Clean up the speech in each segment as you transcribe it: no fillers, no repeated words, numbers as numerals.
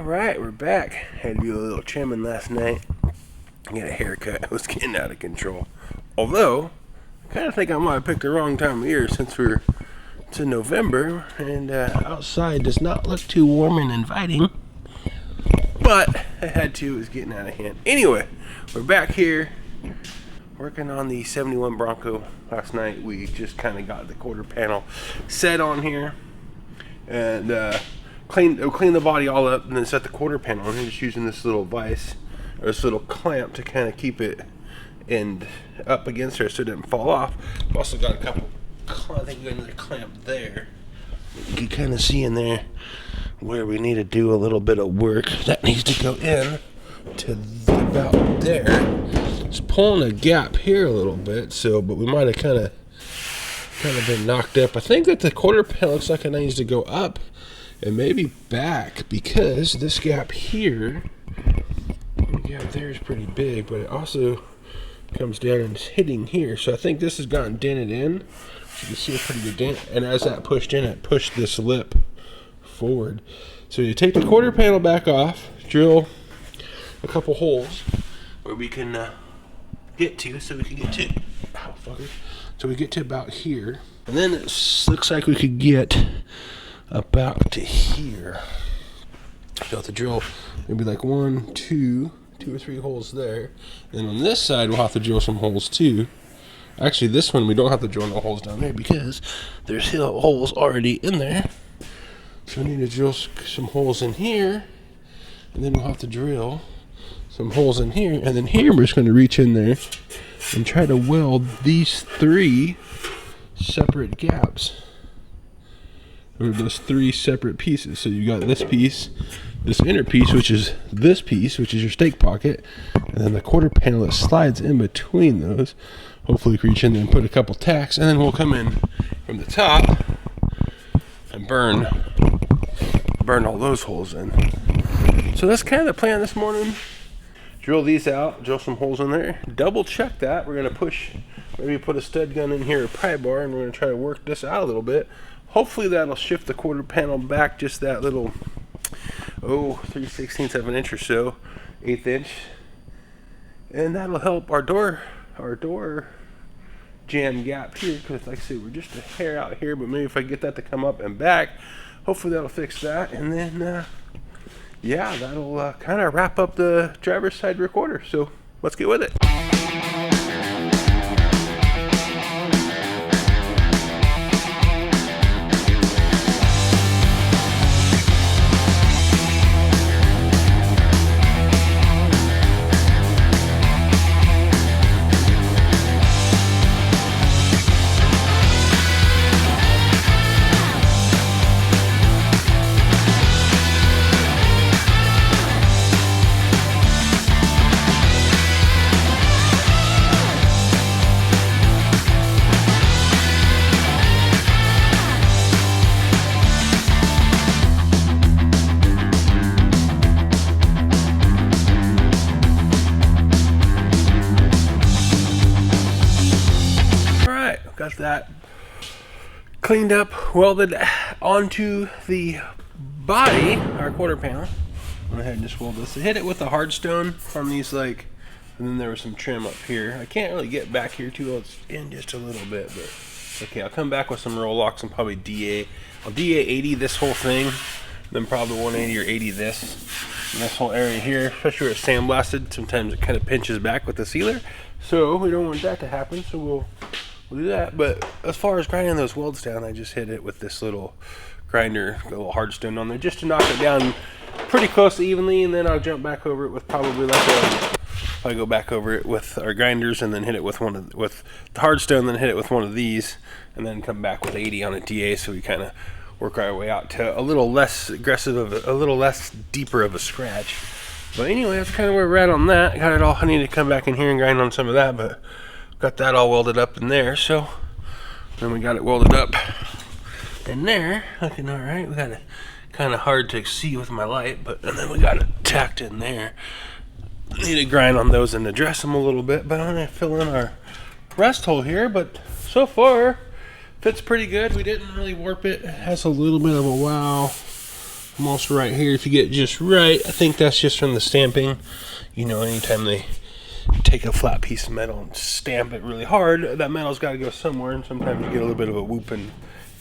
Alright, we're back. Had to do a little trimming last night. Get a haircut. It was getting out of control. Although, I kind of think I might have picked the wrong time of year since it's in November and outside does not look too warm and inviting. But I had to. It was getting out of hand. Anyway, we're back here working on the 71 Bronco. Last night we just kind of got the quarter panel set on here and clean the body all up and then set the quarter panel on. I'm just using this little vise or this little clamp to kind of keep it up against her so it didn't fall off. I've also got a couple, I think we got another clamp there. You can kind of see in there where we need to do a little bit of work. That needs to go in to about there. It's pulling a gap here a little bit, but we might have kind of been knocked up. I think that the quarter panel looks like it needs to go up and maybe back because this gap here, the gap there is pretty big, but it also comes down and is hitting here. So I think this has gotten dented in. So you can see a pretty good dent, and as that pushed in, it pushed this lip forward. So you take the quarter panel back off, drill a couple holes where we can get to, so we can get to, so we get to about here, and then it looks like we could get about to here. So have to drill maybe like 1, 2 or 3 holes there. And on this side, we'll have to drill some holes too. Actually, this one we don't have to drill no holes down there because there's holes already in there. So we need to drill some holes in here, and then we'll have to drill some holes in here, and then here we're just going to reach in there and try to weld these 3 separate gaps, or those 3 separate pieces. So you got this piece, this inner piece, which is this piece, which is your stake pocket, and then the quarter panel that slides in between those. Hopefully we can reach in there and put a couple tacks, and then we'll come in from the top and burn all those holes in. So that's kind of the plan this morning. Drill these out, drill some holes in there, double check that. We're going to push, maybe put a stud gun in here, a pry bar, and we're going to try to work this out a little bit. Hopefully that'll shift the quarter panel back just that little, 3/16 of an inch or so, 1/8 inch. And that'll help our door jam gap here, because like I said, we're just a hair out here, but maybe if I get that to come up and back, hopefully that'll fix that. And then, yeah, that'll kind of wrap up the driver's side recorder. So let's get with it. Got that cleaned up, welded onto the body, our quarter panel. Went ahead and just weld this. I hit it with a hard stone on these, and then there was some trim up here. I can't really get back here too well. It's in just a little bit, but okay. I'll come back with some roll locks and probably DA. I'll DA 80 this whole thing, then probably 180 or 80 this whole area here, especially where it's sandblasted. Sometimes it kind of pinches back with the sealer, so we don't want that to happen. So we'll do that. But as far as grinding those welds down, I just hit it with this little grinder, a little hard stone on there, just to knock it down pretty close to evenly, and then I'll jump back over it with probably I go back over it with our grinders, and then hit it with with the hard stone, then hit it with one of these, and then come back with 80 on a DA, so we kind of work our way out to a little less aggressive, a little less deeper of a scratch. But anyway, that's kind of where we're at on that. Got it all. I need to come back in here and grind on some of that, but got that all welded up in there. So then we got it welded up in there, looking all right. We got it kind of hard to see with my light, and then we got it tacked in there. Need to grind on those and address them a little bit, but I'm gonna fill in our rest hole here. But so far fits pretty good. We didn't really warp it. It has a little bit of a wow almost right here. If you get just right, I think that's just from the stamping. You know, anytime they take a flat piece of metal and stamp it really hard, that metal's got to go somewhere, and sometimes you get a little bit of a whoop in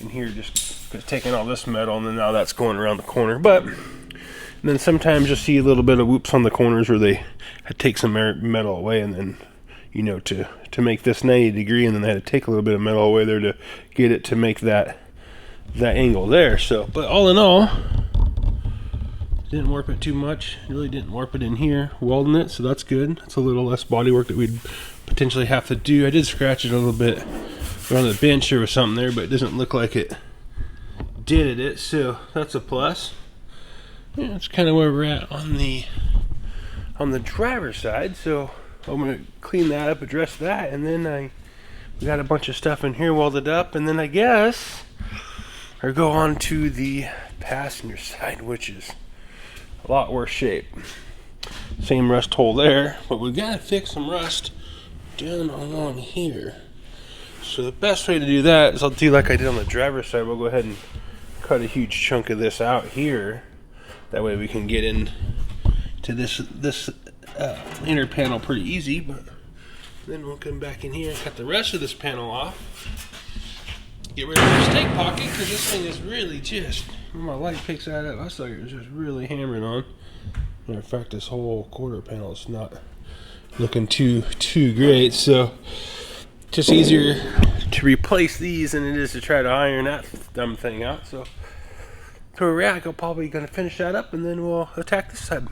here just because taking all this metal, and then now that's going around the corner. But then sometimes you'll see a little bit of whoops on the corners where they take some metal away, and then, you know, to make this 90 degree, and then they had to take a little bit of metal away there to get it to make that angle there. So, but all in all, didn't warp it too much. Really didn't warp it in here, welding it, so that's good. It's a little less body work that we'd potentially have to do. I did scratch it a little bit around the bench or something there, but it doesn't look like it did it, so that's a plus. Yeah, that's kind of where we're at on the driver's side. So I'm gonna clean that up, address that, and then we got a bunch of stuff in here welded up, and then I guess I go on to the passenger side, which is a lot worse shape. Same rust hole there, but we gotta fix some rust down along here. So the best way to do that is I'll do like I did on the driver's side. We'll go ahead and cut a huge chunk of this out here. That way we can get in to this inner panel pretty easy. But then we'll come back in here and cut the rest of this panel off. Get rid of the stake pocket, because this thing is really just, when my light picks that up, I thought it was just really hammering on. Matter of fact, this whole quarter panel is not looking too great, so just easier to replace these than it is to try to iron that dumb thing out. So where we're at, I'm probably going to finish that up, and then we'll attack this side.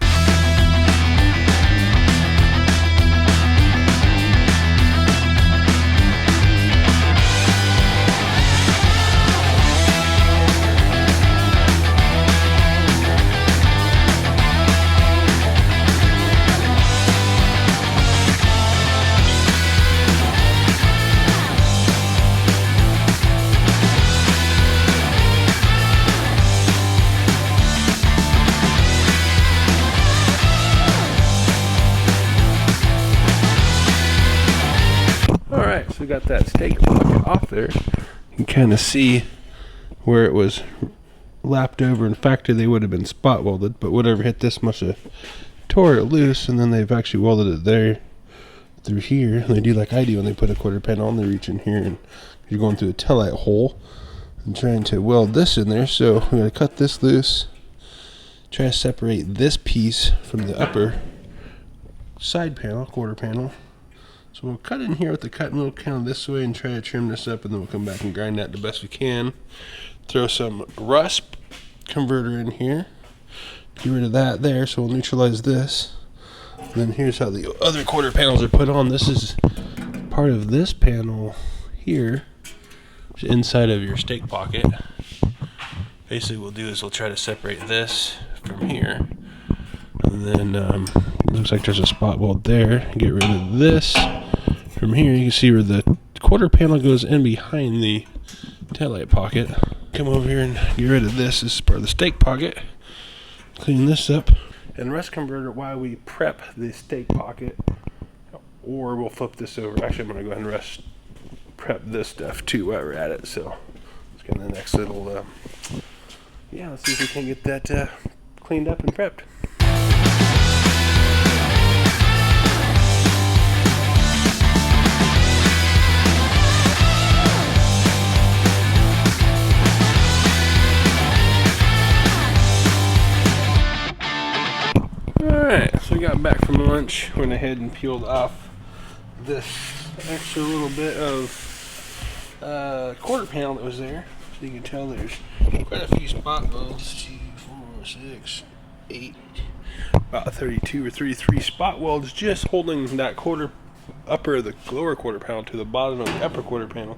So we got that stake pocket off there. You can kind of see where it was lapped over. In fact, they would have been spot welded, but whatever hit this must have tore it loose, and then they've actually welded it there through here. And they do like I do when they put a quarter panel on, they reach in here and you're going through a taillight hole and trying to weld this in there. So we're going to cut this loose, try to separate this piece from the upper side panel, quarter panel. So we'll cut in here with the cutting wheel kind of this way and try to trim this up, and then we'll come back and grind that the best we can. Throw some rust converter in here. Get rid of that there, so we'll neutralize this. And then here's how the other quarter panels are put on. This is part of this panel here, which is inside of your stake pocket. Basically what we'll do is we'll try to separate this from here. And then looks like there's a spot weld there. Get rid of this. From here you can see where the quarter panel goes in behind the taillight pocket. Come over here and get rid of this. This is part of the stake pocket. Clean this up. And rust converter while we prep the stake pocket, or we'll flip this over. Actually, I'm going to go ahead and rust prep this stuff too while we're at it. So let's get in the next little, yeah, let's see if we can get that cleaned up and prepped. Alright, so we got back from lunch, went ahead and peeled off this extra little bit of quarter panel that was there. So you can tell there's quite a few spot welds, 2, 4, 6, 8, about 32 or 33 spot welds just holding that the lower quarter panel to the bottom of the upper quarter panel.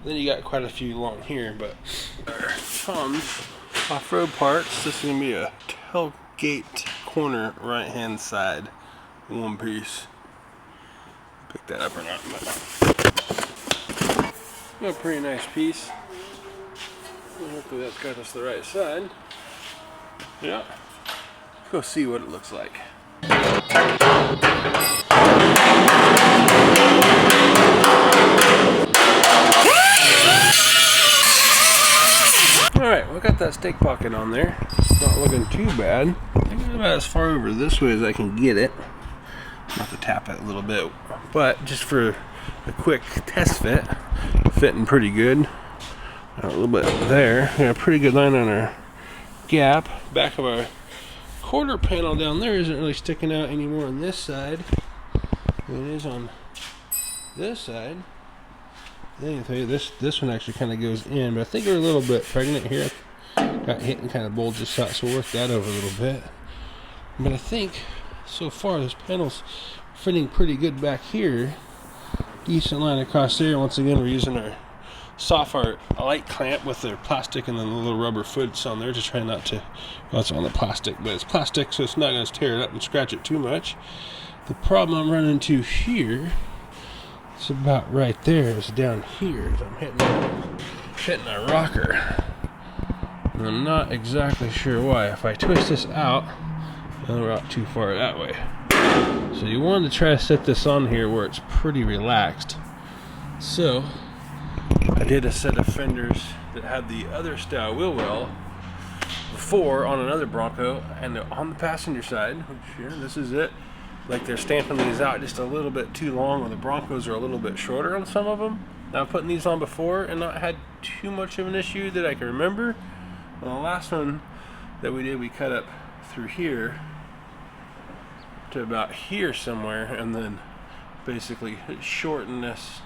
And then you got quite a few along here, but tons off-road parts. This is going to be a tailgate corner right hand side, one piece. Pick that up or not, but a pretty nice piece. Well, hopefully that's got us the right side. Yeah, let's go see what it looks like. Alright, well, got that stake pocket on there. It's not looking too bad. I think it's about as far over this way as I can get it. I'll have to tap it a little bit, but just for a quick test fit, fitting pretty good. A little bit there. We got a pretty good line on our gap. Back of our quarter panel down there isn't really sticking out anymore on this side than it is on this side. Then this one actually kind of goes in, but I think we're a little bit pregnant here. Got hit and kind of bulges out, so we'll work that over a little bit. But I think so far this panel's fitting pretty good back here. Decent line across there. Once again, we're using our Soft-Art light clamp with their plastic and then the little rubber foots on there to try not to, well, it's on the plastic, but it's plastic, so it's not going to tear it up and scratch it too much. The problem I'm running into here, it's about right there, is down here as I'm hitting a rocker. And I'm not exactly sure why. If I twist this out, we're out too far that way. So you want to try to set this on here where it's pretty relaxed. So I did a set of fenders that had the other style wheel well before on another Bronco, and on the passenger side, which here, this is it. Like they're stamping these out just a little bit too long, or the Broncos are a little bit shorter on some of them. Now I'm putting these on before and not had too much of an issue that I can remember. On the last one that we did, we cut up through here to about here somewhere, and then basically shorten this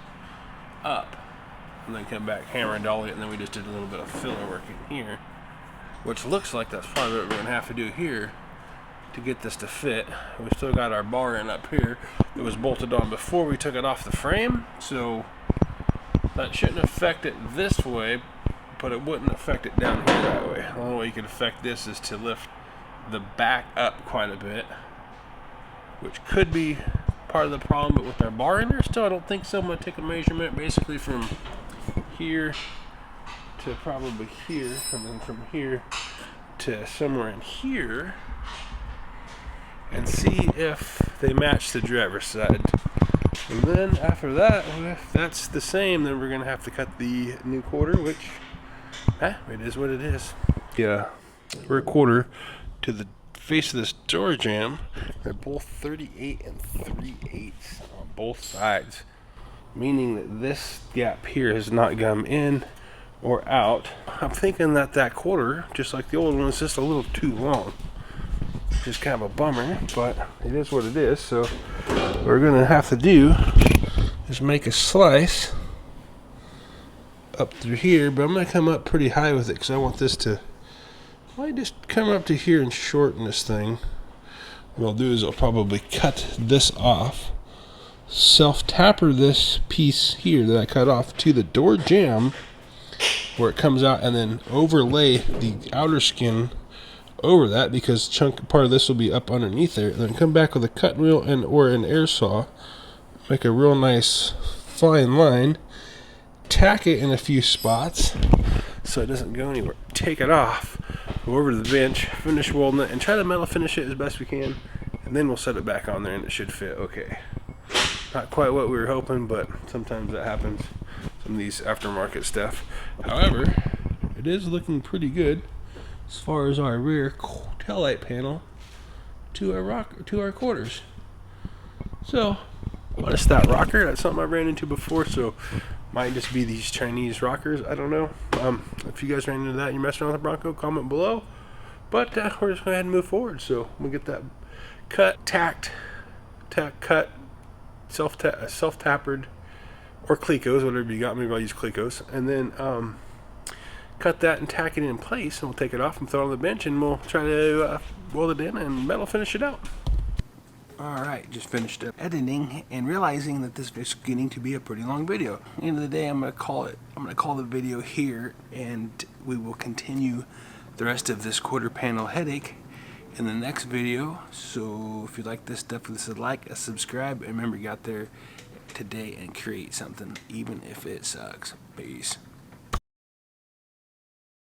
up, and then come back, hammer and dolly it, and then we just did a little bit of filler work in here, which looks like that's probably what we're going to have to do here to get this to fit. We still got our bar in up here. It was bolted on before we took it off the frame, so that shouldn't affect it this way, but it wouldn't affect it down here that way. The only way you can affect this is to lift the back up quite a bit, which could be part of the problem, but with our bar in there still, I don't think so. I'm going to take a measurement basically from here to probably here, and then from here to somewhere in here, and see if they match the driver's side. And then after that, if that's the same, then we're going to have to cut the new quarter, which, it is what it is. Yeah, rear quarter to the face of this door jamb are both 38 and 3/8 on both sides, meaning that this gap here has not come in or out. I'm thinking that that quarter, just like the old one, is just a little too long. Just kind of a bummer, but it is what it is. So what we're gonna have to do is make a slice up through here, but I'm gonna come up pretty high with it because I want this to, I just come up to here and shorten this thing. What I'll do is I'll probably cut this off, self-tapper this piece here that I cut off to the door jamb where it comes out, and then overlay the outer skin over that, because part of this will be up underneath there, and then come back with a cutting wheel and or an air saw, make a real nice fine line, tack it in a few spots so it doesn't go anywhere, take it off, go over to the bench, finish welding it, and try to metal finish it as best we can, and then we'll set it back on there and it should fit okay. Not quite what we were hoping, but sometimes that happens, some of these aftermarket stuff. However, it is looking pretty good as far as our rear taillight panel to our quarters. So, notice that rocker, that's something I ran into before, so might just be these Chinese rockers, I don't know. If you guys ran into that and you're messing around with the Bronco, comment below. But we're just going to go ahead and move forward. So we'll get that cut, cut, self-tappered, or Clecos, whatever you got. Maybe I'll use Clecos. And then cut that and tack it in place, and we'll take it off and throw it on the bench, and we'll try to weld it in and metal finish it out. Alright, just finished up editing and realizing that this is getting to be a pretty long video. At the end of the day, I'm gonna call the video here, and we will continue the rest of this quarter panel headache in the next video. So if you like this stuff, please like, subscribe, and remember, you got there today and create something, even if it sucks. Peace.